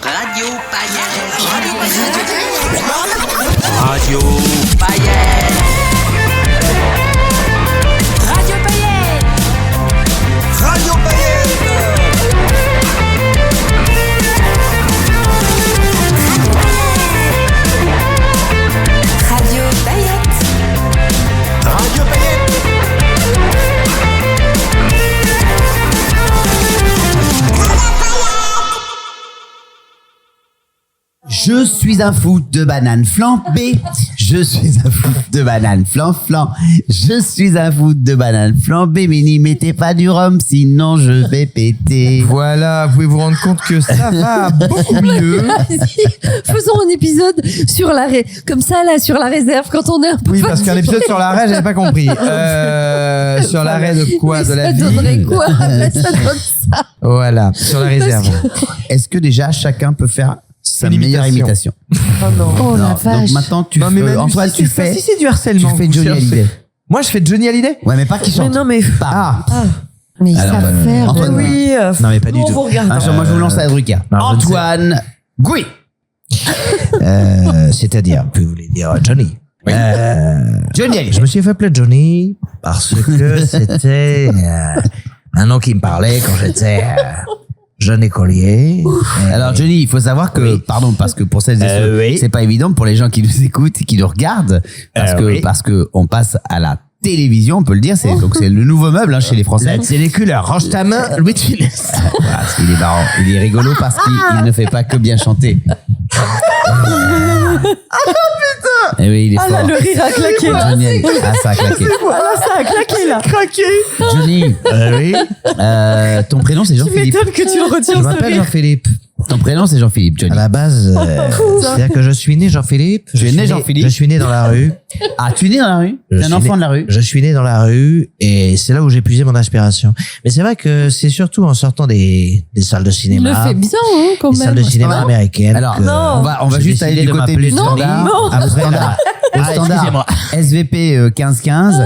Radio Paillettes. Radio Paillettes. Radio Paillettes. Radio Paillettes. Radio Paillettes. Radio Paillettes. Je suis un fou de banane flambée. Je suis un fou de banane flan-flan. Je suis un fou de banane flambée. Mais n'y mettez pas du rhum, sinon je vais péter. Voilà, vous pouvez vous rendre compte que ça va beaucoup mieux. Faisons un épisode sur l'arrêt, comme ça là, sur la réserve, quand on est un peu Oui, parce qu'un fatigué. épisode sur l'arrêt, j'avais pas compris. Sur l'arrêt de quoi? De la Ça vie. donnerait quoi? Ça donne ça. Voilà, sur la réserve. Est-ce que déjà chacun peut faire sa Une meilleure imitation? Oh la Non, vache. donc maintenant tu Non, mais fais, Manu, Antoine, si tu c'est ça, fais, si c'est du harcèlement. tu fais vous Johnny cherchez. Hallyday. Moi, je fais Johnny Hallyday. Ouais, mais pas qui Mais chante. non, mais. Pas. Mais ils Alors, savent faire. Antoine, oui. Non, mais pas du tout. Vous regardez. Ah, moi je vous lance la Drucker. non, je ne sais Antoine Gouy. C'est-à-dire, vous voulez dire Johnny. Johnny Hallyday. Je me suis fait appeler Johnny parce que c'était un nom qui me parlait quand j'étais jeune écolier. Alors Johnny, il faut savoir que, pardon, parce que pour celles et ceux, oui. c'est pas évident pour les gens qui nous écoutent et qui nous regardent, Oui. parce que on passe à la télévision, on peut le dire, donc c'est le nouveau meuble hein, chez les Français. C'est les couleurs. Range ta main, Louis de Funès. Voilà, il est marrant, il est rigolo parce qu'il ne fait pas que bien chanter. Et oui, il est Ah là, fort. le rire a claqué. Johnny Hallyday. Ah, ça a claqué. Voilà, ça a claqué là. Johnny, Oui. ton prénom c'est Tu Jean-Philippe. m'étonnes que tu le retiens. Je ce m'appelle rire. Jean-Philippe. Ton prénom c'est Jean-Philippe, Johnny. À la base, c'est-à-dire que je suis né Jean-Philippe. Tu es né Jean-Philippe. Je suis né dans la rue. Ah, tu es né dans la rue? Je T'es un suis enfant né- de la rue? Je suis né dans la rue et c'est là où j'ai puisé mon inspiration. Mais c'est vrai que c'est surtout en sortant des salles de Il cinéma, le fait bien, hein, quand des même. salles de cinéma américaines. Alors, que Non. on va j'ai juste aller décidé du de côté m'appeler du Johnny. standard. Non. Au standard, au standard excusez-moi. SVP 1515.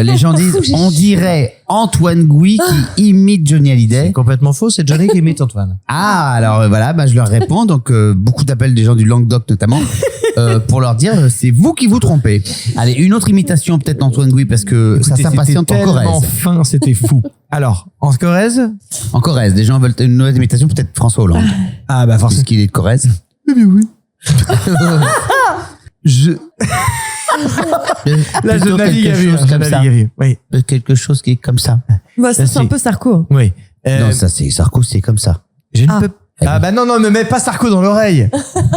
Les gens disent, on dirait Antoine Gouy qui imite Johnny C'est Hallyday. complètement faux, c'est Johnny qui imite Antoine. Ah, alors voilà, bah, je leur réponds. Donc, beaucoup d'appels des gens du Languedoc notamment, pour leur dire, c'est vous qui vous trompez. Allez, une autre imitation peut-être d'Antoine Gouy parce que ça s'impatiente en Corrèze. fin, c'était fou. Alors, en Corrèze? En Corrèze, des gens veulent une nouvelle imitation, peut-être François Hollande. Ah bah Parce qu'il est de Corrèze. Je... Là, je Plutôt navigue à quelque vue. chose Je comme navigue ça. à vue. Oui. Quelque chose qui est comme ça. Bah, ça, c'est un Si. peu Sarko. Oui. Non, ça c'est Sarko, c'est comme ça. Je ne Ah. peux... Ah bah non, me mets pas Sarko dans l'oreille.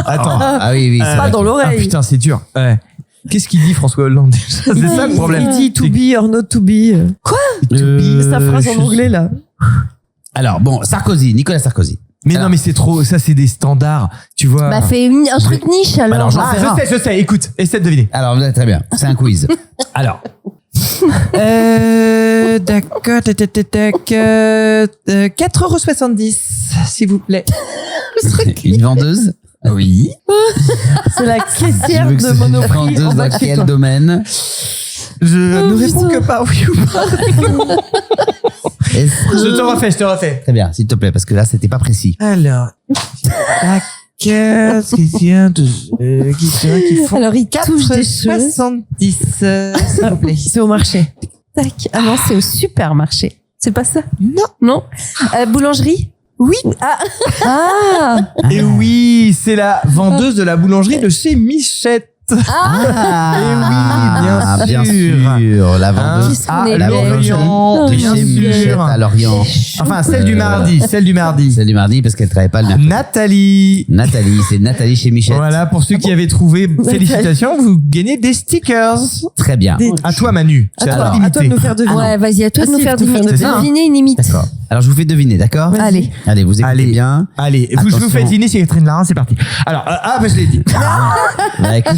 Attends. Ah oui, oui, c'est Pas vrai dans que- Ah l'oreille. putain, c'est dur. Ouais. Qu'est-ce qu'il dit François Hollande déjà? C'est ça le problème. Il dit to be or not to be. Quoi? C'est sa phrase en anglais là. Alors bon, Sarkozy, Nicolas Sarkozy. Mais Alors- non, mais c'est trop. Ça, c'est des standards. Tu vois. Bah, fais un truc niche alors. Alors, Jean Ah, Ferrat. je sais. Écoute, essaie de deviner. Alors très bien, c'est un quiz. Alors. D'accord. 4,70 €, s'il vous plaît. Une vendeuse. Oui. C'est la caissière Tu veux que de ce soit une Monoprix en vendeuse bas dans de chez quel toi. domaine? Je ne réponds putain. que par oui ou pas. Je te refais. Très bien, s'il te plaît, parce que là c'était pas précis. Alors. Qu'est-ce qui font Alors, il touche des cheveux. 4,70 €, s'il vous plaît. C'est au marché. Tac. Ah non, c'est au supermarché. C'est pas ça? Non. Non. Boulangerie? Oui. Ah. Et oui, c'est la vendeuse de la boulangerie de chez Michette. Ah, bien bien sûr. sûr, la vendeuse. Qu'est-ce qu'on est la belle. vendeuse de Bien chez sûr. Michette à Lorient. Enfin, celle du mardi. Celle du mardi parce qu'elle travaille pas le mercredi. Nathalie. Nathalie, c'est Nathalie chez Michette. Voilà, pour ceux qui avaient trouvé, félicitations, vous gagnez des stickers. Très bien. Des- À toi, Manu. C'est À toi limité. de nous faire deviner. Ouais, vas-y, à toi de nous faire deviner. C'est ça, hein. Deviner une imite. D'accord. Alors je vous fais deviner, d'accord? Allez. Allez, vous écoutez Allez. bien. Allez, je vous Attention. fais dîner chez Catherine Lara, c'est parti. Alors, bah, je l'ai dit. Bah, écoute,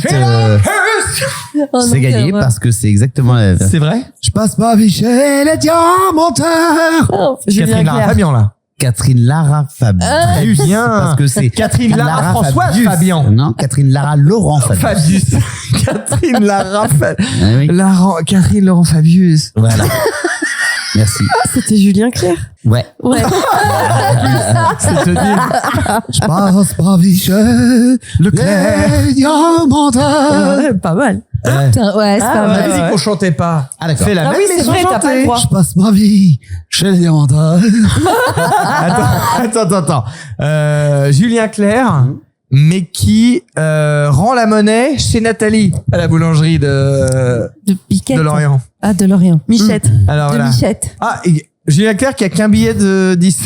Oh, c'est non, gagné quelle parce que c'est exactement la... C'est vrai? Je passe ma vie chez les diamanteurs. horreur. Julien Catherine Lara Clerc. Fabian, là. Catherine Lara Fabian. Très bien. Parce que c'est Catherine Lara Françoise Fabius. Fabian. Non, Catherine Lara Laurent Fabius. Fabius. Catherine Lara Ah oui. Catherine Laurent Fabius. Voilà. Merci. C'était Julien Clerc. Ouais. Ouais. C'est te dire. Je passe par Michel, le diamantin. Ouais, pas mal. Ouais. Putain, ouais, c'est pas On mal. a dit qu'on chantait pas. Ah, d'accord. Fais la Ah même oui, c'est maison vrai, t'as pas le chantée. droit. Je passe ma vie chez les diamantins. Attends. Julien Clerc, mais qui rend la monnaie chez Nathalie à la boulangerie de Piquette. Lorient. Ah, de Lorient. Michette. Alors De voilà. Michette. Ah, et Julien Clerc qui a qu'un billet de 10.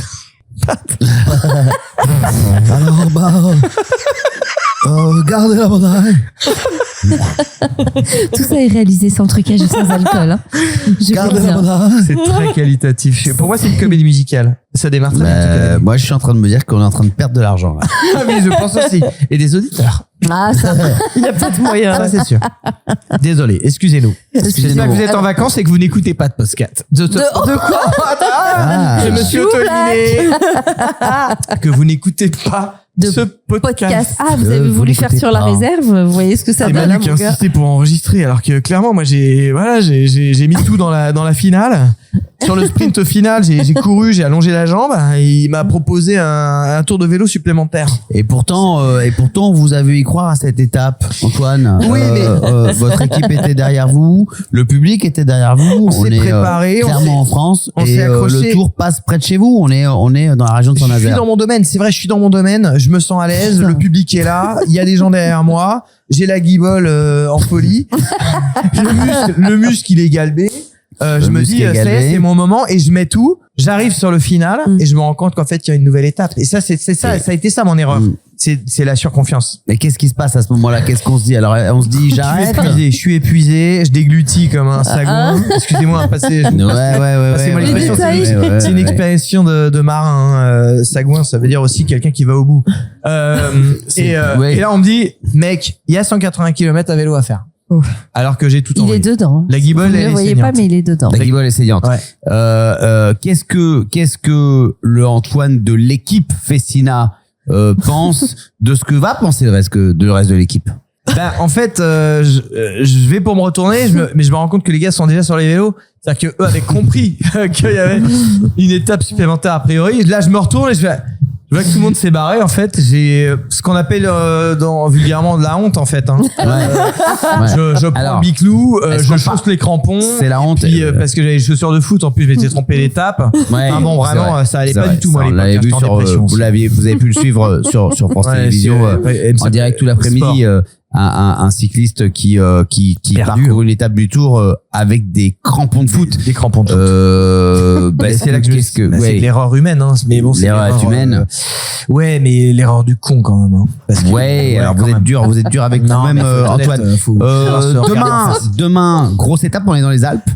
Alors, gardez la monnaie. Tout ça est réalisé sans trucage et sans alcool. Hein. Je Gardez la confirme. monnaie. C'est très qualitatif. Pour moi, c'est une comédie musicale. Ça démarre très bien. Moi, je suis en train de me dire qu'on est en train de perdre de l'argent. Là. Ah oui, je pense aussi. Et des auditeurs. Ah, ça, il y a peut-être moyen. Ça, c'est sûr. Désolé, excusez-nous. J'espère que vous êtes en vacances et que vous n'écoutez pas de podcast. De quoi Ah. Je me suis auto-éliminé. Que vous n'écoutez pas De ce podcast. Ah, vous avez Vous voulu faire l'écoutez sur la pas. réserve. Vous voyez ce que ça C'est donne, Manu hein, qui a mon gars. insisté pour enregistrer, alors que clairement, moi, j'ai mis tout dans la finale. Sur le sprint final, j'ai couru, j'ai allongé la jambe, et il m'a proposé un tour de vélo supplémentaire. Et pourtant, vous avez y croire à cette étape, Antoine. Oui, mais- votre équipe était derrière vous, le public était derrière vous. On s'est est préparé, on clairement s'est- en France, on et s'est accroché. le tour passe près de chez vous. On est dans la région de Je suis Saint-Nazaire. dans mon domaine, c'est vrai, je suis dans mon domaine, je me sens à l'aise, le public est là, il y a des gens derrière moi, j'ai la guibole en folie, le muscle il est galbé, je me muscle dis est ça y galbé. est, c'est mon moment et je mets tout, j'arrive sur le final et je me rends compte qu'en fait il y a une nouvelle étape et ça c'est ça, ça a été ça mon erreur, c'est la surconfiance. Mais qu'est-ce qui se passe à ce moment-là? Qu'est-ce qu'on se dit? Alors, on se dit, j'arrête. Je suis épuisé, je déglutis comme un sagon. Excusez-moi, passez. Ouais. Passez-moi Les l'expression. détails. C'est une expression de marin. Sagouin, ça veut dire aussi quelqu'un qui va au bout. Et là, on me dit, mec, il y a 180 km à vélo à faire. Ouf. Alors que j'ai tout Il est envoyé. dedans. La guibole, Vous ne elle le est voyez pas, saignante. mais il est dedans. La guibole est saignante. Ouais. Qu'est-ce que le Antoine de l'équipe Festina pense de ce que va penser le reste de l'équipe? Ben, en fait, je vais pour me retourner, mais je me rends compte que les gars sont déjà sur les vélos. C'est-à-dire que eux avaient compris qu'il y avait une étape supplémentaire a priori. Là, je me retourne et je vois que tout le monde s'est barré. En fait, j'ai ce qu'on appelle vulgairement de la honte, en fait. Hein. Ouais. Je prends Alors, le biclou, est-ce je qu'on chausse les crampons. C'est la honte. Puis, parce que j'avais les chaussures de foot, en plus, je m'étais trompé l'étape. Ouais, Enfin bon, c'est vraiment, vrai. ça allait C'est pas vrai. du tout, moi, Ça, à on l'époque, l'avait hein, vu j'étais en sur, dépression aussi. vous avez pu le suivre sur France Ouais, Télévisions en direct tout l'après-midi. Sport. Un cycliste qui Perdu. parcourt une étape du Tour avec des crampons de foot. Des crampons de foot. C'est là que je c'est ouais. l'erreur humaine, hein. Mais bon, c'est L'erreur est humaine. ouais, mais l'erreur du con quand même. Hein. Parce que- Ouais, alors quand vous êtes dur avec Non, vous-même, mais faut être honnête, Antoine. faut savoir se regarder. Demain, grosse étape, on est dans les Alpes.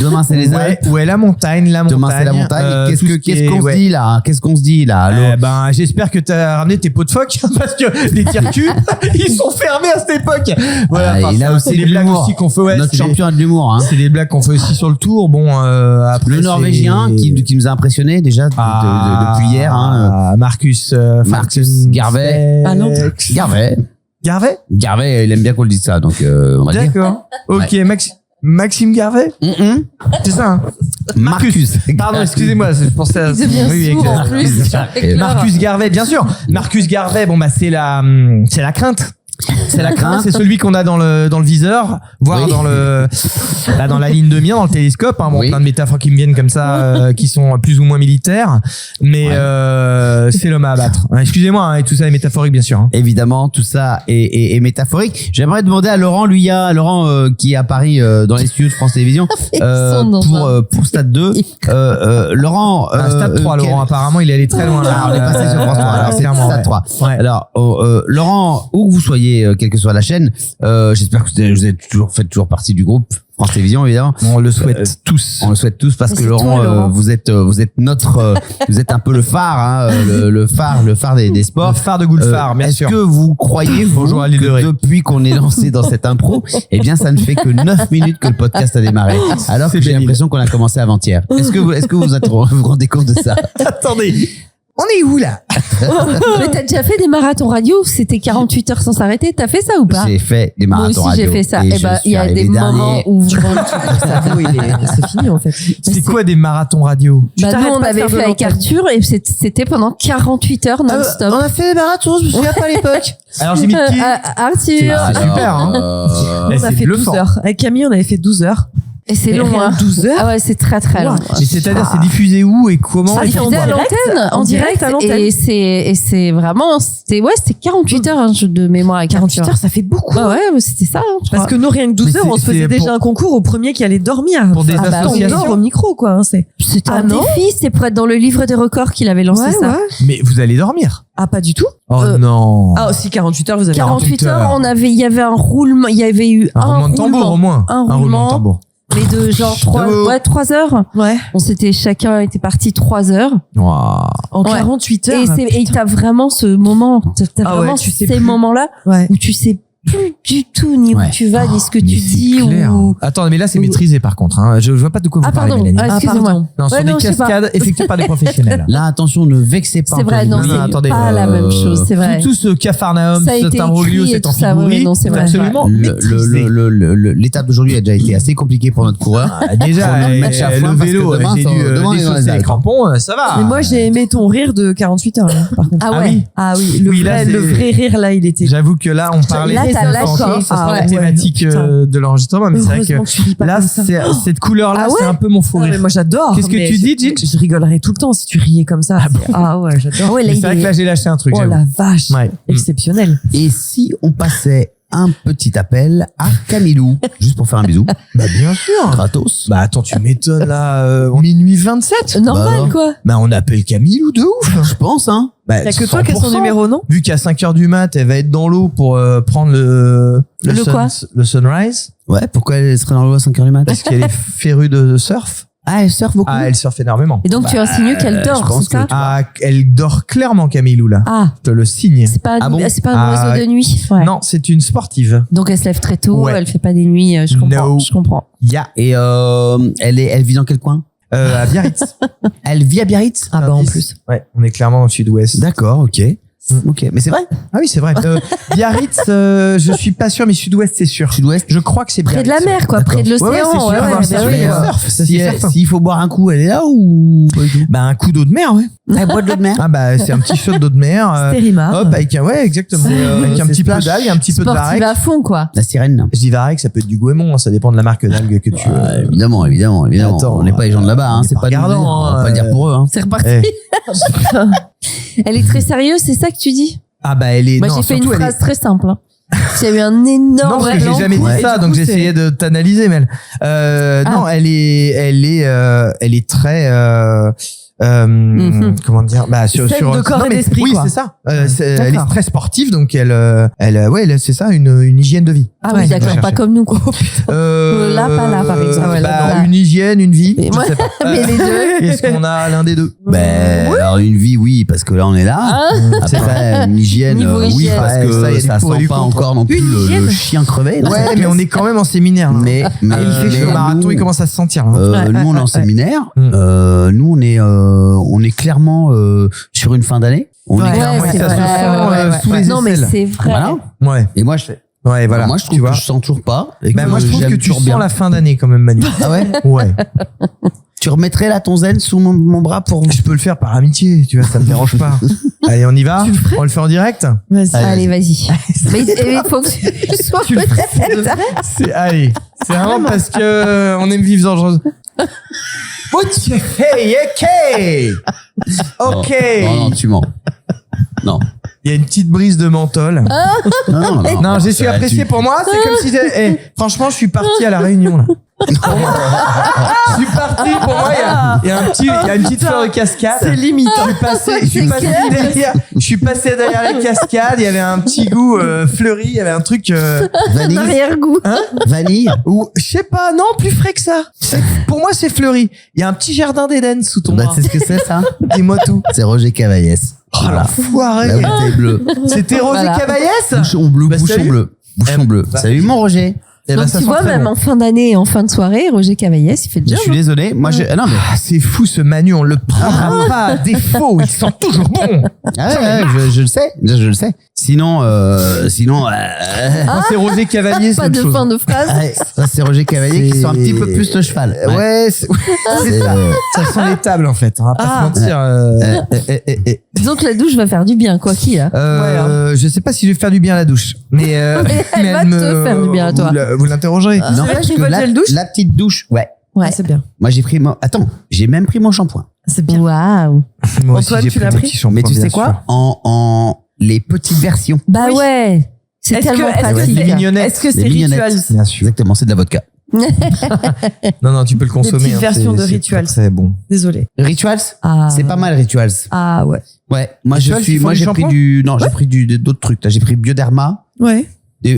Demain, c'est les Alpes. Ouais, la montagne, Demain, c'est la montagne. Qu'est-ce qu'on se dit là? Qu'est-ce qu'on se dit là? Alors, Ben, j'espère que t'as ramené tes pots de phoque parce que les tire-culs, ils sont fermés à cette époque. Voilà, Ah, il a aussi c'est des de blagues l'humour. aussi qu'on fait. Ouais, notre c'est des- champion a de l'humour. Hein. C'est des blagues qu'on fait aussi sur le tour. Bon, après Le Norvégien c'est- qui nous a impressionné déjà depuis hier. Hein. Marcus Garvey. Ah non. Garvey, Il aime bien qu'on le dise ça, donc on va le dire. d'accord. Ok, Maxime Garvey, c'est ça. Hein. Marcus. Pardon, excusez-moi, je pensais à. Il devient Oui, sourd en exact. plus. Avec l'heure. Marcus Garvey, bien sûr. Marcus Garvey, bon bah c'est la crainte. C'est la crainte, c'est celui qu'on a dans le viseur, voire Oui. dans la ligne de mire, dans le télescope. Hein, bon, Oui. plein de métaphores qui me viennent comme ça, qui sont plus ou moins militaires, mais c'est l'homme à abattre. Hein, excusez-moi, hein, et tout ça est métaphorique bien sûr. Hein. Évidemment, tout ça est métaphorique. J'aimerais demander à Laurent, qui est à Paris dans les studios de France Télévisions pour Stade 2. Laurent, Stade 3, Laurent, apparemment, il est allé très loin. Là. on est passé sur France 3. Alors, c'est clairement, Stade ouais. 3. Ouais. Alors, Laurent, où que vous soyez, quelle que soit la chaîne, j'espère que vous êtes toujours partie du groupe France Télévisions, évidemment. On le souhaite tous. On le souhaite tous parce Mais que c'est Laurent, toi, Laurent. vous êtes notre, vous êtes un peu le phare, hein, le phare des Le sports. phare de Goulfard, bien Est-ce sûr. que vous croyez, Bonjour à l'île de Ré. que depuis qu'on est lancé dans cette impro, eh bien, ça ne fait que 9 minutes que le podcast a démarré. Alors que C'est j'ai débile. l'impression qu'on a commencé avant-hier. Est-ce que vous vous rendez compte de ça? Attendez. On est où là? Mais t'as déjà fait des marathons radio où c'était 48 heures sans s'arrêter? T'as fait ça ou pas? J'ai fait des Moi marathons aussi, j'ai radio. fait ça. Et Et je bah, suis il y a arrivé des moments dernier. où Tu vraiment. rentres, ton cerveau, c'est fini en fait. C'est quoi des marathons radio? Bah, nous, t'arrêtes on pas de avait faire de fait avec l'antenne. Arthur et c'était pendant 48 heures non-stop. On a fait des marathons, je me souviens pas à l'époque. Alors j'ai mis qui? Arthur. C'est super, hein. Euh, Eh, On a c'est fait 12 bluffant. heures. Avec Camille, on avait fait 12 heures. Et c'est long, hein. 12 heures. Ah ouais, c'est très très long. Mais c'est-à-dire, c'est diffusé où et comment? Ça et diffusait à pourquoi l'antenne, en direct à l'antenne. et c'est vraiment, c'était 48 heures hein, de mémoire avec 48 Arthur. heures, ça fait beaucoup. Bah ouais, mais c'était ça. hein, je Parce crois. que nous, rien que 12 Mais heures, on se c'est faisait pour- déjà un concours au premier qui allait dormir. Pour des bah, associations. On dort au micro, quoi. Hein, c'est... C'était Ah un non défi, c'était pour être dans le livre des records qu'il avait lancé ça. Mais vous allez dormir? Ah, pas du tout. Oh non. Ah, aussi 48 heures, vous avez 48 heures. heures, il y avait un roulement, il y avait eu Un roulement de tambour au moins. un roulement de roulement. tambour. Mais de genre Debout. 3 heures. Ouais. Chacun était parti 3 heures. Waouh. En Ouais. 48 heures. Et t'as vraiment ce moment, t'as Ah ouais, vraiment tu sais ces plus. moments-là Ouais. où tu sais plus du tout ni Ouais. où tu vas, ni ce que Mais tu c'est dis clair. ou. Attends, mais là c'est ou- maîtrisé par contre. Hein. Je vois pas de quoi vous Ah, parlez, pardon. Mélanie. Ah, excusez-moi. pardon. Non, Ouais, sur non, des je sais pas. cascades effectuées par des professionnels. Là, attention, ne vexez pas. C'est vrai, Anthony. non, non, c'est attendez, pas la même chose, c'est vrai. Tout ce Capharnaüm, Ça a ce été imbroglio, écrit et cet tout ça, ouais, amphibourri, non, c'est c'est vrai. absolument maîtrisé. L'étape d'aujourd'hui a déjà été assez compliquée pour notre coureur. Ah, déjà, Faut nous mettre à le foin parce que vélo, demain, j'ai ça- dû demain, il y en a déchausser des les actes. crampons, ça va. Mais moi, j'ai aimé ton rire de 48 heures, là, par contre. Ah Ah ouais. oui. Ah oui, Oui, là, le c'est- vrai rire, là, il était. J'avoue que là, on parlait Là, t'as lâché. encore, ça Ah sera la ouais, thématique putain. de l'enregistrement, mais c'est vrai Heureusement que tu ris que pas là, comme ça. cette couleur-là, Ah ouais c'est un peu mon fou Ah, mais rire. moi, j'adore. Qu'est-ce que mais tu dis, Ginge? Je rigolerais tout le temps si tu riais comme ça. Ah ouais, j'adore. Ouais, là, Mais il c'est vrai que est- là, j'ai lâché un truc, Oh j'avoue. la vache. Ouais. Exceptionnel. Et si on passait un petit appel à Camilou, juste pour faire un bisou, Bah, bien sûr. gratos. Bah, attends, tu m'étonnes, là, minuit 27. Normal, Bah, quoi. Bah, on appelle Camille ou de ouf. Je pense, hein. Bah, Y'a que toi qui as son 100%. numéro, non? Vu qu'à 5h du mat, elle va être dans l'eau pour prendre le quoi le sunrise. Ouais, pourquoi elle serait dans l'eau à 5h du matin? Parce qu'elle est férue de surf. Ah, elle surfe beaucoup. Ah, elle surfe énormément. Et donc, tu insinues qu'elle je dort, pense c'est ça? que- Ah, elle dort clairement, Camille, là. Ah, Je te le signe. c'est pas, Ah bon c'est pas un Ah, oiseau de nuit. Ouais. Non, c'est une sportive. Donc, elle se lève très tôt, Ouais. elle fait pas des nuits, je comprends. No. Je comprends. Ya. Et elle vit dans quel coin? À Biarritz. Elle vit à Biarritz? Ah bah en plus. Ouais, on est clairement dans le sud-ouest. D'accord, ok. Ok, mais c'est vrai? Ah oui, c'est vrai. Biarritz, je suis pas sûr, mais sud-ouest, c'est sûr. Sud-ouest? Je crois que c'est Près Biarritz. de la mer, quoi, D'accord. près de l'océan. Ouais, c'est sûr. ouais, Alors, bah c'est oui, sûr. ouais. surf, ça, c'est Si certain. S'il faut boire un coup, elle est là ou pas du tout? Bah, un coup d'eau de mer, ouais. Elle boit de l'eau de mer? Ah bah, c'est un petit shot d'eau de mer. Stérimar. Hop, avec un, ouais, exactement. Avec un c'est petit peu splash. d'algues, un petit peu de Sportive varech. à fond, quoi. La sirène? Je dis varech, ça peut être du goémon, hein, ça dépend de la marque d'algues que tu veux. Évidemment. Attends, On n'est pas les gens de là-bas, hein. on est C'est pas pas nous, regardant, on va hein, pas le dire pour eux, hein. C'est reparti. Eh. Elle est très sérieuse, c'est ça que tu dis? Ah bah, elle est, Moi, non, j'ai fait une surtout, elle est- phrase très simple. Hein. Il y a eu un énorme. Non, parce que j'ai jamais dit Ouais. ça, donc j'essayais de t'analyser, Mel. Non, elle est très, comment dire, bah, Saine de corps non, et mais d'esprit, oui, quoi. c'est ça. Elle est D'accord. très sportive, donc ouais, c'est ça, une hygiène de vie. Ah Ouais, oui, d'accord, chercher. pas comme nous, quoi. Là, pas là, par exemple. Ah ouais, là, Bah, là. une hygiène, une vie. Mais je moi- sais pas. mais les deux. Est-ce qu'on a l'un des deux? Ben, alors une vie, oui, parce que là, on est là. Hein Après, une hygiène, Niveau oui, hygiène. parce Ouais, que ça, il y a ça du pour et sent du pas contre. encore non plus Une le hygiène. chien crevé. là. Ouais, mais on est quand même en séminaire. là. Mais il fait chaud. Le marathon, nous, il commence à se sentir. là. nous, on est en séminaire. Mm. Nous, on est clairement sur une fin d'année. On Ouais, est clairement, c'est ça vrai, se sent, sous les Non, mais aisselles. c'est vrai. voilà. Ouais, Et moi, je fais. ouais, voilà. Moi, je tu trouve vois. que je sens toujours pas. Et Bah, moi, je trouve j'aime que tu toujours sens bien. la fin d'année quand même, Manu. Ah ouais. Ouais. Tu remettrais là ton zen sous mon bras pour. Je peux le faire par amitié, tu vois, ça me dérange pas. Allez, on y va. On le fait en direct. Vas-y. Allez, vas-y. Mais il faut que tu sois peut-être. Allez, c'est vraiment parce que on aime vivre dangereuse. Ok, hey, ok. Non, tu mens. Non. Il y a une petite brise de menthol. Non. Non, j'ai su Ça, apprécier pour moi. C'est comme si, franchement, je suis parti à la Réunion là. Je suis parti pour moi. Il y a une petite fleur de cascade. C'est limite. Je suis passé derrière les cascades. Il y avait un petit goût fleuri. Il y avait un truc. Vanille. Arrière-goût. Vanille. Ou je sais pas, non, plus frais que ça. Pour moi, c'est fleuri. Il y a un petit jardin d'Éden sous ton Bah, bras. tu sais ce que c'est, ça? Dis-moi tout. C'est Roger Cavaillès. Oh l'enfoiré. La bouteille bleue. C'était Rosé Voilà. Cavaillès. Bouchon bleu, Bah, bouchon salut. bleu. Bouchon bleu. Bah, Salut, mon Roger. Et Donc ça tu sent vois, très même bon. en fin d'année et en fin de soirée, Roger Cavaillès, il fait le Je job. suis désolé. Moi, non, mais. Ah, c'est fou ce Manu, on le prendra pas à défaut, il sent toujours bon. Ah ouais, je le sais. Je le sais. Sinon, Quand c'est Roger Cavalier, c'est Pas autre de chose. fin de phrase. ouais, ça c'est Roger Cavalier qui sent un petit peu plus le cheval. Ouais, c'est ça. Ça sent les tables en fait, on va pas se mentir. Disons que la douche va faire du bien, quoi qu'il a. Je sais pas si je vais faire du bien à la douche, mais Elle va te faire du bien à toi. Vous l'interrogerez. N'empêche tu que vois le gel douche la petite douche, ouais. Ouais. Ah, c'est bien. Moi j'ai même pris mon shampoing. C'est bien. Waouh. Moi aussi, Antoine, j'ai tu pris l'as mon pris petit shampoing, Mais tu bien sais sûr. quoi en les petites versions. Bah Oui. ouais. C'est Est-ce tellement que pratique. Les mignonettes. Est-ce que Les c'est mignonnettes. Rituals? Bien sûr. Exactement, c'est de la vodka. Non, tu peux le consommer. petites versions de Rituals. C'est bon. Désolé. Rituals, Ah. c'est pas mal Rituals. Ah ouais. Ouais, moi Rituals, ils font du j'ai pris shampoing j'ai pris d'autres trucs. Là, j'ai pris Bioderma Ouais.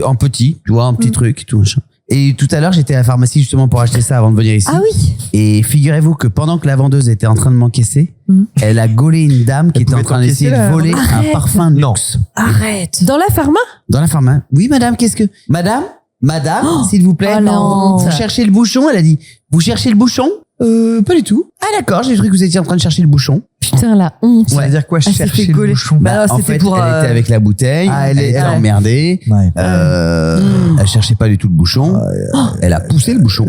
en petit, tu vois, un petit truc et tout machin. Et tout à l'heure, j'étais à la pharmacie justement pour acheter ça avant de venir ici. Ah oui. Et figurez-vous que pendant que la vendeuse était en train de m'encaisser, elle a gaulé une dame qui Elle était en pouvait train t'encaisser, d'essayer là. de voler un Arrête. parfum Nuxe. Arrête. Dans la pharma. Dans la pharmacie. Oui, madame, qu'est-ce que... Madame, s'il vous plaît. oh la honte. Vous cherchez le bouchon? Elle a dit, vous cherchez le bouchon? Pas du tout. Ah d'accord, j'ai cru que vous étiez en train de chercher le bouchon. Putain, la honte. Ça veut dire quoi, s'est chercher fait le gauler. bouchon? Bah, alors, en c'était fait, pour, elle était avec la bouteille, elle était ouais. emmerdée, Ouais. elle cherchait pas du tout le bouchon, elle a poussé le bouchon,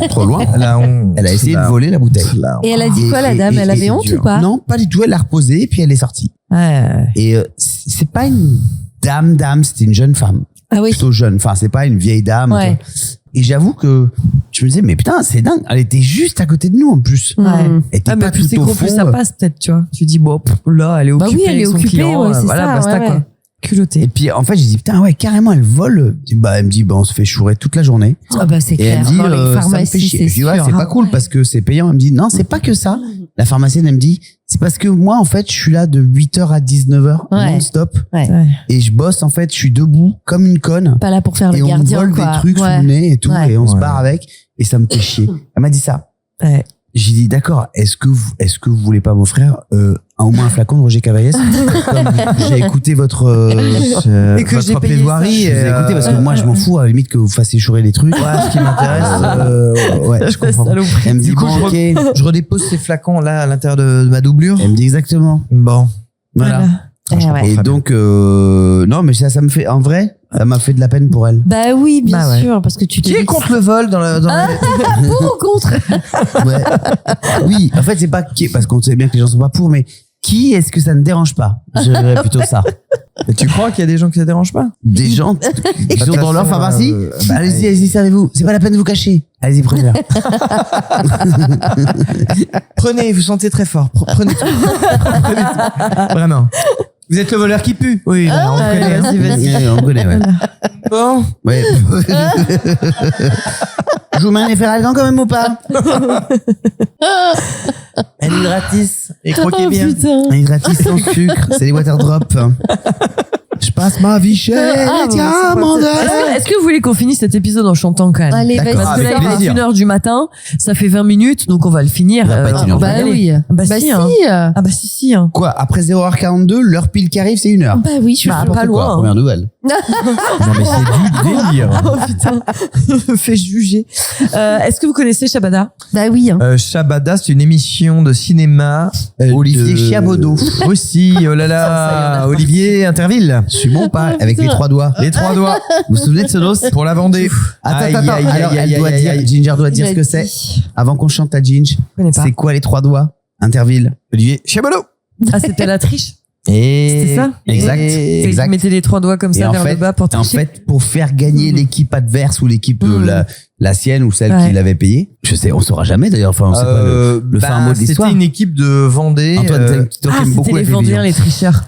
trop loin, La honte. elle a essayé de La voler la bouteille. La honte. Et elle a dit Et- quoi, la et- dame? et- Elle et avait c'est honte dur. ou pas? Non, pas du tout, elle l'a reposé et puis elle est sortie. Ouais. Et c'est pas une dame, c'était une jeune femme, Ah oui. plutôt jeune, enfin c'est pas une vieille dame. Ouais. tu vois. Et j'avoue que je me disais, mais putain, c'est dingue, elle était juste à côté de nous en plus. Ouais. Elle était Ah, mais pas plus c'est tout au gros, plus fond. ça passe peut-être, tu vois. Tu dis, bon, là, elle est Bah occupée. oui, elle est avec son occupée, client, ouais, c'est voilà, ça, basta, ouais, quoi. ouais. Culotté. Et puis en fait, j'ai dit, putain, ouais, carrément, elle vole. Elle me dit, bah, on se fait chourer toute la journée. Ah bah c'est Et elle clair. me dit, Dans les ça me fait pharmacies, chier. c'est Je dis, ouais, sûr. c'est pas cool parce que c'est payant. Elle me dit, non, c'est pas que ça. La pharmacienne, elle me dit, c'est parce que moi, en fait, je suis là de 8h à 19h, Ouais. non-stop. Ouais. Ouais. Et je bosse, en fait, je suis debout comme une conne. Pas là pour faire Et le on me gardien, vole quoi. des trucs Ouais. sous le nez et tout. Ouais. Et on se Ouais. barre avec. Et ça me fait chier. Elle m'a dit ça. Ouais. J'ai dit, d'accord, est-ce que vous voulez pas m'offrir au moins un flacon de Roger Cavaillès? Comme j'ai écouté votre Et que j'ai votre payé plaidoirie. je vous ai écouté parce que moi je m'en fous à la limite que vous fassiez chourer les trucs. Ce qui m'intéresse, ouais, je comprends. Saloperie. Elle me dit Du coup, bon, ok. je redépose ces flacons là à l'intérieur de ma doublure. Elle me dit exactement. Bon. Voilà. Eh ouais. Et Très donc non mais ça me fait en vrai ça m'a fait de la peine pour elle. Bah oui, bien Bah ouais. sûr, parce que tu te Qui est dis- contre le vol dans le Pour ou contre? Ouais. Oui, en fait c'est pas qui parce qu'on sait bien que les gens sont pas pour mais qui est-ce que ça ne dérange pas? Je dirais plutôt ça. Et tu crois qu'il y a des gens qui ça dérange pas? Des gens qui sont dans leur façon, pharmacie. bah, Allez-y, servez-vous. C'est pas la peine de vous cacher. Allez-y, prenez-la. Prenez, vous sentez très fort. Prenez tout. Prenez tout. Vraiment. Vous êtes le voleur qui pue. Oui, là, on Allez, connaît. hein. vas-y, vas-y. Ouais, on connaît, ouais. Bon. Ouais. Je vous mets un effet algan quand même ou pas? Un hydratis. Et croquez Oh, bien. putain. Un hydratis sans sucre, c'est les water drops. Je passe ma vie chère, Ah, bon, tiens, c'est mon Est-ce que vous voulez qu'on finisse cet épisode en chantant quand même? Allez, D'accord. vas-y. Parce que là, avec il est plaisir. 1h du matin, ça fait 20 minutes, donc on va le finir. Ça va pas être une heure. Bah Allez. oui. Bah, Bah si, si. hein. Ah bah si, hein. Quoi, après 0h42, l'heure pile qui arrive, c'est 1h. Bah oui, je suis Bah, sûre. pas loin, hein. Première nouvelle. Non, mais c'est du délire. Oh putain, il me fait juger. Est-ce que vous connaissez Shabada? Bah oui. Hein. Shabada, c'est une émission de cinéma. Olivier Chiabodo. Aussi, oh là là, Olivier Interville. Je suis bon ou pas? Avec les putain. 3 doigts. Les 3 doigts Vous vous souvenez de ce dos? pour la Vendée. Attends, Aïe, aïe, aïe, alors aïe, elle aïe, doit aïe, dire, aïe. Ginger doit Il dire a ce que dit. c'est. Avant qu'on chante à Ginge, Je connais pas. c'est quoi les 3 doigts? Interville. Olivier Chiabodo. Ah, c'était la triche? Et C'était ça? Exact. Et Exact. Vous mettez les 3 doigts comme Et ça en vers fait, le bas pour En tricher. fait, pour faire gagner l'équipe adverse ou l'équipe la sienne ou celle Ouais. qui l'avait payé, je sais, on saura jamais d'ailleurs. Enfin, on sait pas le fin mot de l'histoire. C'était une équipe de Vendée. Antoine, toi qui Ah, aimes beaucoup c'était la les Vendéens, télévision. les tricheurs.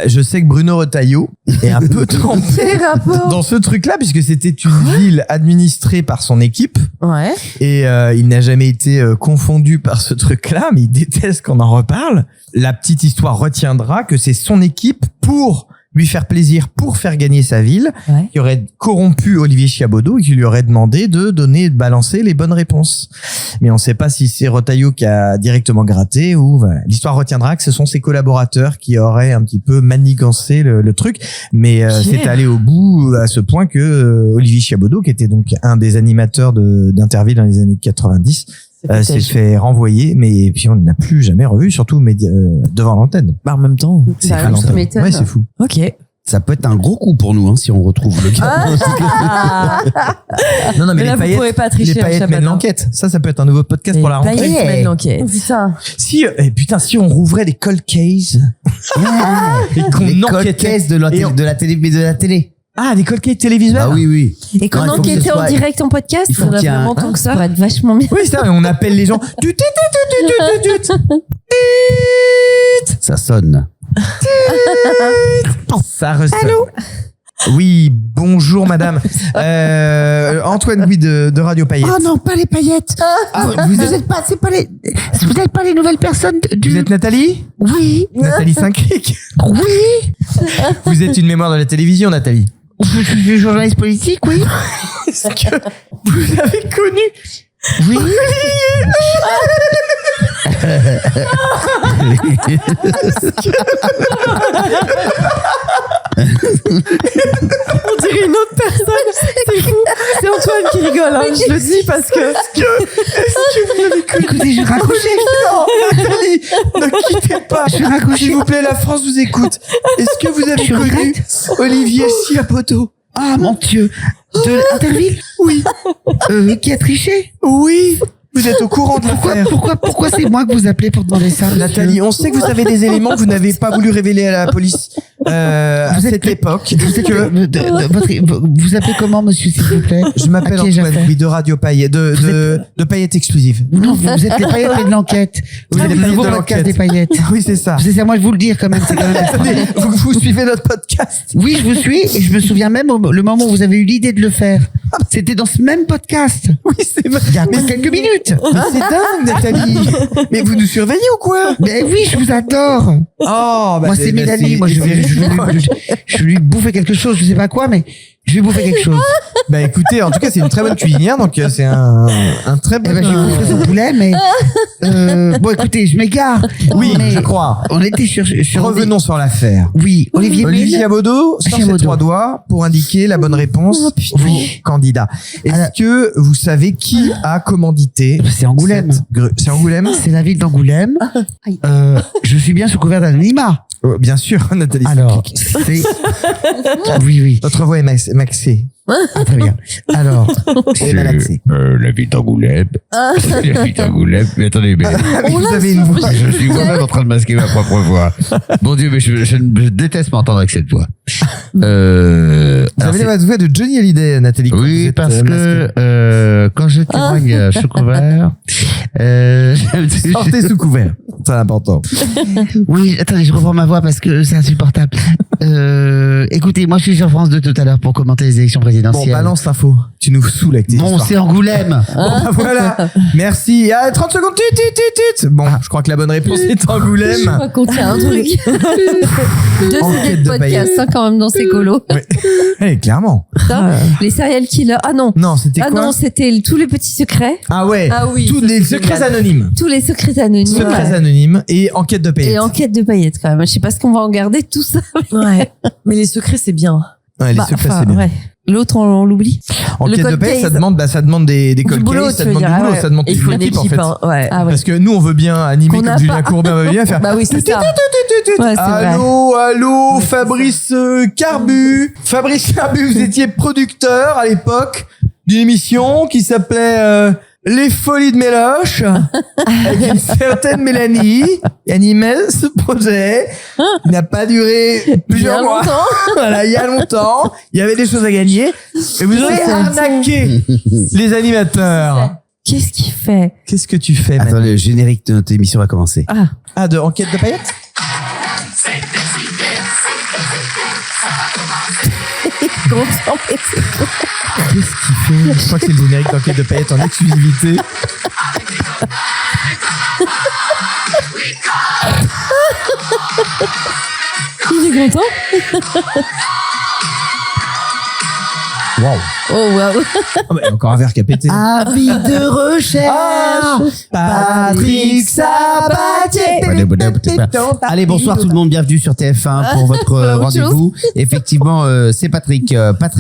Je sais que Bruno Retailleau est un peu trempé dans ce truc-là puisque c'était une ville administrée par son équipe Ouais. et il n'a jamais été confondu par ce truc-là, mais il déteste qu'on en reparle. La petite histoire retiendra que c'est son équipe pour lui faire plaisir pour faire gagner sa ville, Ouais. qui aurait corrompu Olivier Chiabodo et qui lui aurait demandé de balancer les bonnes réponses. Mais on ne sait pas si c'est Retailleau qui a directement gratté ou voilà. L'histoire retiendra que ce sont ses collaborateurs qui auraient un petit peu manigancé le truc. Mais c'est allé au bout à ce point que Olivier Chiabodo, qui était donc un des animateurs d'Interville dans les années 90, s'est fait renvoyer, mais puis on ne l'a plus jamais revu, surtout devant l'antenne. Bah, en même temps. C'est Bah à oui, l'antenne. ça m'étonne. Ouais, c'est fou. Ok. Ça peut être un gros coup pour nous, hein, si on retrouve le gars. Non, non, mais Mais là, les vous paillettes, pourrez pas tricher. les paillettes Chabana. mènent l'enquête. Ça peut être un nouveau podcast pour la Les rentrée. paillettes mènent l'enquête. Putain. Si, si on rouvrait des cold cases et qu'on Les cold enquêtait. cases de la Et on- télé, mais de la télé. Ah, des cold cases télévisuels. Ah oui, oui. Et qu'on Non, il faut que ce enquêtait en soit- direct en podcast, il faut on a qu'il y ait un- vraiment tant que ça pourrait être vachement bien. Oui, c'est ça, et on appelle les gens. Ça sonne. Ça ressonne. Allô? Oui, bonjour madame. Antoine Gouy de Radio Paillettes. Oh non, pas les paillettes. Vous êtes pas, vous n'êtes pas les nouvelles personnes Vous êtes Nathalie? Oui. Nathalie Saint-Cric. Oui. Vous êtes une mémoire de la télévision, Nathalie. Je suis journaliste politique, oui. Est-ce que vous avez connu Oui. On dirait une autre personne. C'est fou. C'est Antoine qui rigole, hein. Je le dis parce que. Écoutez, je raccroche. Non, Nathalie, ne quittez pas. Je raccroche. S'il vous plaît, la France vous écoute. Est-ce que vous avez Je connu regrette. Olivier Chiabodo? Ah mon Dieu. De Interville. Oui. Qui a triché. Oui. Vous êtes au courant de l'affaire. Pourquoi c'est moi que vous appelez pour demander ça, monsieur Nathalie, on sait que vous avez des éléments que vous n'avez pas voulu révéler à la police à Vous êtes- cette époque. Vous êtes vous appelez comment, monsieur, s'il vous plaît? Je m'appelle À qui ai-je Antoine affaire Gouy de Radio Paillettes, de Paillettes Exclusives. Non, vous êtes les paillettes de l'enquête. Vous Ah, êtes les le paillettes nouveau de podcast l'enquête. des paillettes. Oui, c'est ça. C'est à moi de vous le dire quand même. C'est quand même Attendez, vous suivez notre podcast. Oui, je vous suis et je me souviens même le moment où vous avez eu l'idée de le faire. C'était dans ce même podcast. Oui, c'est vrai. Il y a quelques minutes. Mais c'est dingue, Nathalie. Mais vous nous surveillez ou quoi? Mais oui, je vous adore. Oh, Moi, c'est Mélanie. Moi, je vais lui bouffer quelque chose. Je sais pas quoi, mais je vais bouffer quelque chose. Bah écoutez, en tout cas, c'est une très bonne cuisinière, donc c'est un très Eh bon. ben, je vais bouffer son poulet, mais bon, écoutez, je m'égare. Oui, Mais je crois. On était sur Revenons sur l'affaire. Oui, Olivier Olivier Mine. Chiabodo sort ses Chiabodo. 3 doigts pour indiquer la bonne réponse Oh, putain. aux candidats. Est-ce Alors- que vous savez qui a commandité C'est Angoulême. C'est Angoulême. C'est la ville d'Angoulême. Aïe. Je suis bien sous couvert d'anonymat. Bien sûr, Nathalie. Alors, Saint-Cric. c'est... Oui. Votre voix est maxée. Ah, très bien. Alors, Et malaxée. La ville d'Angoulême. La ville d'Angoulême. Mais attendez, mais Ah oui, vous avez une voix. je suis moi-même en train de masquer ma propre voix. Mon Dieu, mais je déteste m'entendre avec cette voix. Vous Alors, avez la voix de Johnny Hallyday, Nathalie. quand vous oui, êtes, parce masquée. que quand je témoigne sous couvert, Sortez sous couvert. C'est important. oui, attendez, je reprends ma voix parce que c'est insupportable. Écoutez, moi, je suis sur France 2 tout à l'heure pour commenter les élections Bon, présidentielles. balance l'info. Tu nous saoules avec tes Bon, histoires. c'est Angoulême. Bon, bah voilà. Merci. Ah, 30 secondes. Tut. Bon, je crois que la bonne réponse est Je Angoulême. crois qu'on tient un truc. Deux Enquête séries de de podcast, paillettes. hein, quand même, dans ces colos. Eh, clairement. Les serial killers. Ah non. Non, c'était Ah quoi? non, c'était tous les petits secrets. Ah ouais. Ah oui, Tous ça, les c'est secrets génial. anonymes. Tous les secrets anonymes. Secrets anonymes et enquête de Et paillettes. enquête de paillettes, quand même. Je sais pas ce qu'on va en garder, tout ça. Ouais. Mais les secrets, c'est bien. Ouais, les Bah, secrets, enfin, c'est bien. ouais. L'autre, on l'oublie. Enquête Le de cold paillettes, ça case. demande des cold boulot, cases, ça tu veux demande du dire, boulot, ouais. ça demande Il toute faut une l'équipe, en équipe, fait. hein, ouais. Ah ouais. Parce que nous, on veut bien animer Qu'on comme n'a Julien pas. Courbet, on veut bien faire. Bah oui, c'est ça. Ouais, c'est vrai. Allô, Fabrice Carbu. Fabrice Carbu, vous étiez producteur à l'époque d'une émission qui s'appelait Les Folies de Méloche, avec une certaine Mélanie, qui animait ce projet. Il n'a pas duré plusieurs Bien mois. longtemps. Voilà, il y a longtemps. Il y avait des choses à gagner. Et vous avez Ça, arnaqué les animateurs. Qu'est-ce qu'il fait? Qu'est-ce que tu fais, Attends, maintenant? le générique de notre émission va commencer. Ah, de enquête de paillettes? Qu'est-ce qu'il fait? Je crois que c'est le générique d'enquête de paillettes en exclusivité. Il est suis content. Waouh. Oh, waouh. Ah, mais encore un verre qui a pété. Avis de recherche, Patrick Sabatier. Allez, bonsoir tout le monde, bienvenue sur TF1 pour votre rendez-vous. Effectivement, c'est Patrick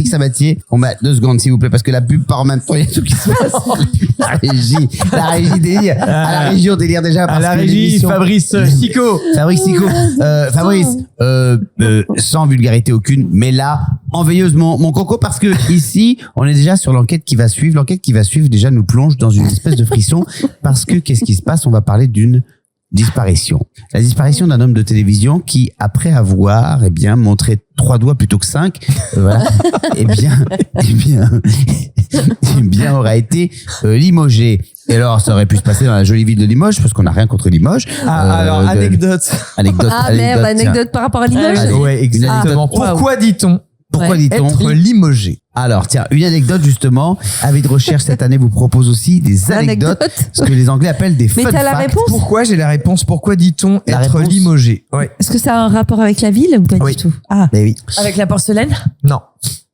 Sabatier. On met 2 secondes s'il vous plaît parce que la pub part en même temps, il y a tout qui se passe. La régie délire. À la régie on délire déjà parce À la que régie, l'émission- Fabrice Sico. Fabrice, sans vulgarité aucune, mais là, en veilleuse mon coco, parce que ici, on est déjà sur l'enquête qui va suivre. L'enquête qui va suivre déjà nous plonge dans une espèce de frisson parce que qu'est-ce qui se passe? On va parler d'une disparition. La disparition d'un homme de télévision qui, après avoir, montré 3 doigts plutôt que 5, voilà, aura été limogé. Et alors, ça aurait pu se passer dans la jolie ville de Limoges, parce qu'on n'a rien contre Limoges. Alors, anecdote. Ah merde, anecdote par rapport à Limoges. Allez. Ouais, exactement. Ah, Pourquoi dit-on Pourquoi dit-on être limogé? Alors, tiens, une anecdote justement. Avis de recherche cette année vous propose aussi des anecdotes, Anecdote. ce que les Anglais appellent des fun Mais t'as la facts. réponse? Pourquoi? J'ai la réponse. Pourquoi dit-on La être réponse. limogé? Ouais. Est-ce que ça a un rapport avec la ville ou pas Oui. du tout? Ah. Mais oui, Avec la porcelaine? Non.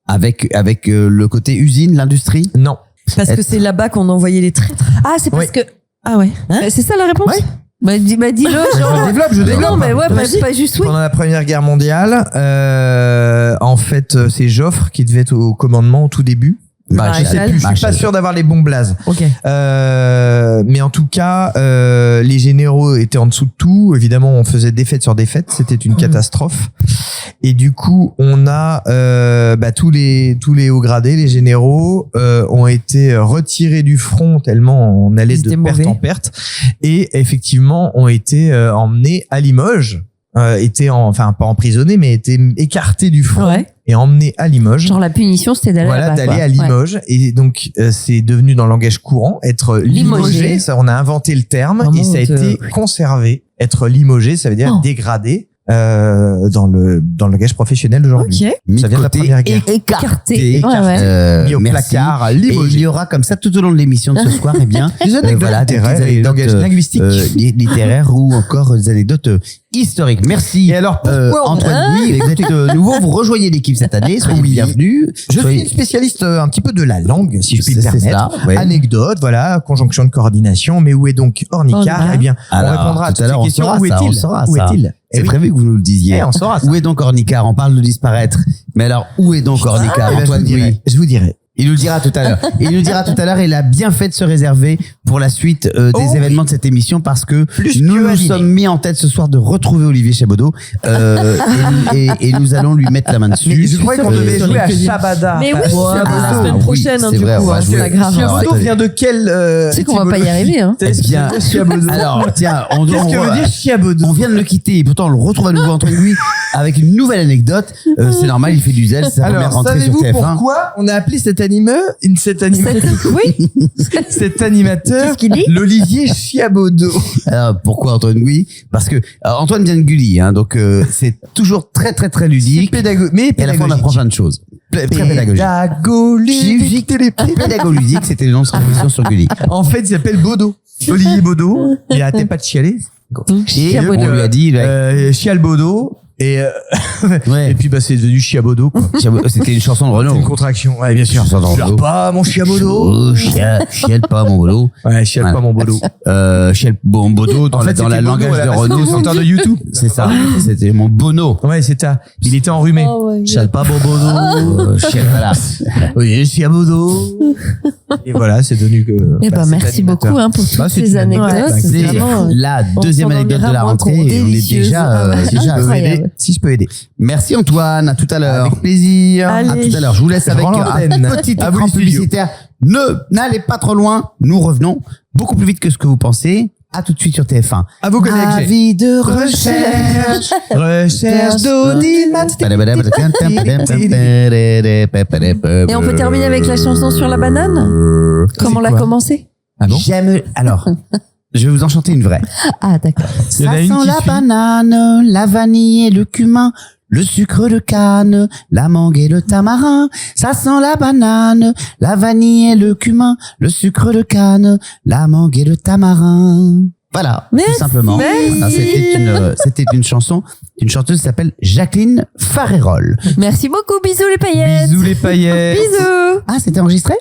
avec le côté usine, l'industrie. Non. Parce que c'est là-bas qu'on envoyait les traîtres. Ah, c'est parce Oui. que. Ah ouais. C'est ça la réponse? Ouais. Bah, dis-le, genre. Je développe. Non, mais ouais, Vas-y. pas juste oui. Pendant la Première Guerre mondiale, en fait, c'est Joffre qui devait être au commandement au tout début. Bah, Je sais plus, je suis pas sûr d'avoir les bons blazes. Ok. Mais en tout cas, les généraux étaient en dessous de tout. Évidemment, on faisait défaite sur défaite. C'était une catastrophe. Et du coup, on a tous les hauts gradés, les généraux, ont été retirés du front tellement on allait Ils de étaient perte mauvais. en perte. Et effectivement, ont été emmenés à Limoges. Pas emprisonnés, mais étaient écartés du front Ouais. et emmenés à Limoges. Genre la punition, c'était d'aller Voilà, là-bas, d'aller quoi. à Limoges. Et donc, c'est devenu dans le langage courant, être limogé. Limogé. Ça, on a inventé le terme Vraiment, et ça a été conservé. Être limogé, ça veut dire Oh. dégradé dans le langage professionnel d'aujourd'hui. Ok. Mis Ça vient de la côté, Première Guerre. Écarté. Ouais, ouais. Mis au merci. placard, Et il limogé. y aura comme ça tout au long de l'émission de ce soir, Des anecdotes voilà, des littéraires petites et anecdotes, langage linguistique. littéraires ou encore des anecdotes historiques. Merci. Et alors, pourquoi Antoine Louis, vous êtes nouveau, vous rejoignez l'équipe cette année, soyez bienvenus. Je suis spécialiste un petit peu de la langue, si je puis me C'est permettre. ça, ouais. Anecdote, voilà, conjonction de coordination. Mais où est donc Ornicard? Ornicard. Eh bien, Alors, on répondra à tout toutes à l'heure, ces on questions. saura Où ça, est-il? on saura Où ça. est-il? C'est Eh oui. prévu que vous nous le disiez. Eh, on saura ça. Où est donc Ornicard? On parle de disparaître. Mais alors, où est donc Ornicard, Eh ben, Antoine Louis? je vous dirai. Il nous le dira tout à l'heure. Il nous dira tout à l'heure, il a bien fait de se réserver pour la suite des Oh, événements de cette émission parce que Plus nous que nous animé. sommes mis en tête ce soir de retrouver Olivier Chabaudot et nous allons lui mettre la main dessus. Mais je croyais qu'on devait jouer à Shabada. Mais oui, Ah, la semaine oui, prochaine, c'est du vrai, coup, on va hein, jouer. c'est pas grave. Alors, Chiabodo attendez. vient de quel Tu sais qu'on va pas y arriver, hein. Eh bien, alors, tiens, Qu'est-ce que veut dire Chiabodo? on vient de le quitter et pourtant on le retrouve à nouveau entre lui avec une nouvelle anecdote. C'est normal, il fait du zèle, c'est sa première Alors, rentrée sur savez-vous TF1. pourquoi on a appelé cet Oui. cet animateur Qu'est-ce qu'il dit? l'Olivier Chiabodo? Alors, pourquoi Antoine Gouy? Parce que Antoine vient de Gulli, hein, donc c'est toujours très très très ludique. Mais Et à la fois on apprend plein de choses. Très pédagogique. Pédagogique, c'était le nom de son émission sur Gulli. En fait, il s'appelle Bodo. Olivier Bodo. Il arrêtait pas de chialer. Et on lui a dit, Chial Bodo. Et ouais, puis bah c'est devenu Chiabodo quoi. c'était une chanson de C'est une Renaud. contraction. Ouais, bien sûr. Chanson de Chiale Renaud. pas mon Chiabodo. Oh, chiale pas mon boulot. Ouais, chiale Voilà. pas mon Bodo. Chiale bon bodo dans, En fait, dans c'était la Bodo, langage à la de base, Renaud. c'était le chanteur de YouTube. C'est ça. C'était mon bono. Ouais, c'est ça. Il était enrhumé. Oh, ouais. Chiale pas mon Bodo. Chiale, voilà. Oui, Chiabodo. Et voilà, c'est devenu que. Eh ben, cet merci animateur. beaucoup, hein, pour toutes Bah, c'est ces une anecdotes. anecdote. C'est C'est vraiment, la deuxième on s'en anecdote de la endira rentrée beaucoup. et on est Délicieuse. déjà, Ah, déjà incroyable. Si je peux aider. Merci Antoine, à tout à l'heure. Avec plaisir. À tout à l'heure. Je vous laisse avec Rends un l'antenne. petit À vous, écran les studios. publicitaire. N'allez pas trop loin. Nous revenons beaucoup plus vite que ce que vous pensez. À tout de suite sur TF1. À vos collègues. Avis de recherche. Recherche d'audimat. Et on peut terminer avec la chanson sur la banane? Comme on l'a quoi commencé? Ah bon? J'aime. Alors, je vais vous en chanter une vraie. Ah, d'accord. Il y en Ça a une sent qui la suit. banane, la vanille et le cumin, le sucre de canne, la mangue et le tamarin. Ça sent la banane, la vanille et le cumin, le sucre de canne, la mangue et le tamarin. Voilà, Merci. tout simplement. Voilà, c'était une chanson d'une chanteuse qui s'appelle Jacqueline Farérol. Merci beaucoup. Bisous les paillettes. Bisous les paillettes. Bisous. Ah, c'était enregistré?